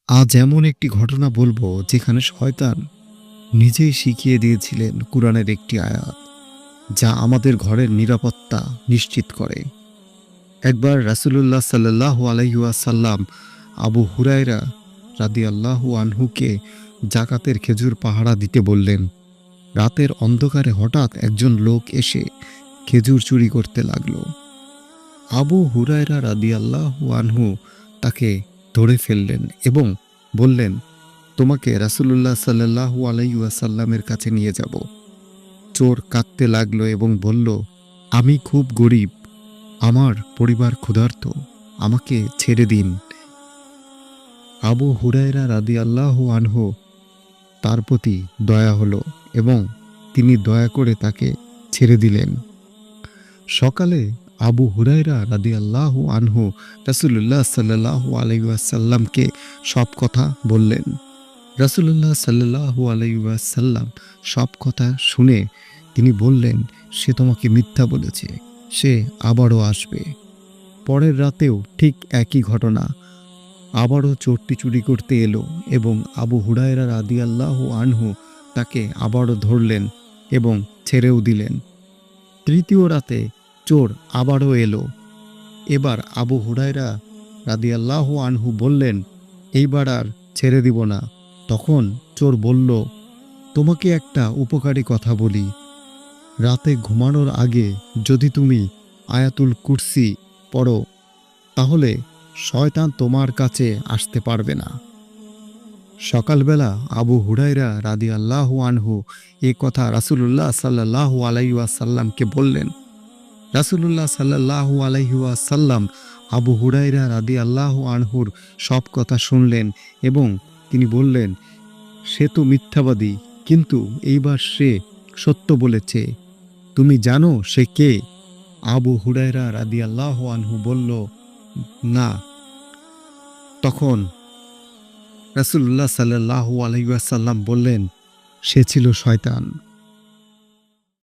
আজ এমন একটি ঘটনা বলবো যেখানে শয়তান নিজেই শিখিয়ে দিয়েছিলেন কুরআনের একটি আয়াত যা আমাদের ঘরের নিরাপত্তা নিশ্চিত করে। একবার রাসূলুল্লাহ সাল্লাল্লাহু আলাইহি ওয়াসাল্লাম আবু হুরায়রা রাদিয়াল্লাহু আনহুকে জাকাতের খেজুর পাহারা দিতে বললেন। রাতের অন্ধকারে হঠাৎ একজন লোক এসে খেজুর চুরি করতে লাগলো। আবু হুরায়রা রাদিয়াল্লাহু আনহু তাকে ধরে ফেললেন এবং বললেন, তোমাকে রাসূলুল্লাহ সাল্লাল্লাহু আলাইহি ওয়াসাল্লামের কাছে নিয়ে যাব। চোর কাঁদতে লাগলো এবং বলল, আমি খুব গরিব, আমার পরিবার ক্ষুধার্ত, আমাকে ছেড়ে দিন। আবু হুরায়রা রাদিয়াল্লাহু আনহু তার প্রতি দয়া হলো এবং তিনি দয়া করে তাকে ছেড়ে দিলেন। সকালে আবু হুরায়রা রাদিয়াল্লাহু আনহু রাসূলুল্লাহ সাল্লাল্লাহু আলাইহি ওয়াসাল্লামকে সব কথা বললেন। রাসূলুল্লাহ সাল্লাল্লাহু আলাইহি ওয়াসাল্লাম সব কথা শুনে তিনি বললেন, সে তোমাকে মিথ্যা বলেছে, সে আবারও আসবে। পরের রাতেও ঠিক একই ঘটনা, আবারও চোরটি চুরি করতে এলো এবং আবু হুরায়রা রাদিয়াল্লাহু আনহু তাকে আবারও ধরলেন এবং ছেড়েও দিলেন। তৃতীয় রাতে চোর আবারও এলো। এবার আবু হুরায়রা রাদিয়াল্লাহু আনহু বললেন, এইবার আর ছেড়ে দিব না। তখন চোর বলল, তোমাকে একটা উপকারী কথা বলি, রাতে ঘুমানোর আগে যদি তুমি আয়াতুল কুরসি পড়ো তাহলে শয়তান তোমার কাছে আসতে পারবে না। সকালবেলা আবু হুরায়রা রাদিয়াল্লাহু আনহু এ কথা রাসূলুল্লাহ সাল্লাল্লাহু আলাইহি ওয়াসাল্লামকে বললেন। রাসূলুল্লাহ সাল্লাল্লাহু আলাইহি ওয়াসাল্লাম আবু হুরায়রা রাদিয়াল্লাহু আনহুর সব কথা শুনলেন এবং তিনি বললেন, সে তো মিথ্যাবাদী, কিন্তু এইবার সে সত্য বলেছে। তুমি জানো সে কে? আবু হুরায়রা রাদিয়াল্লাহু আনহু বলল, না। তখন রাসূলুল্লাহ সাল্লাল্লাহু আলাইহি ওয়াসাল্লাম বললেন, সে ছিল শয়তান।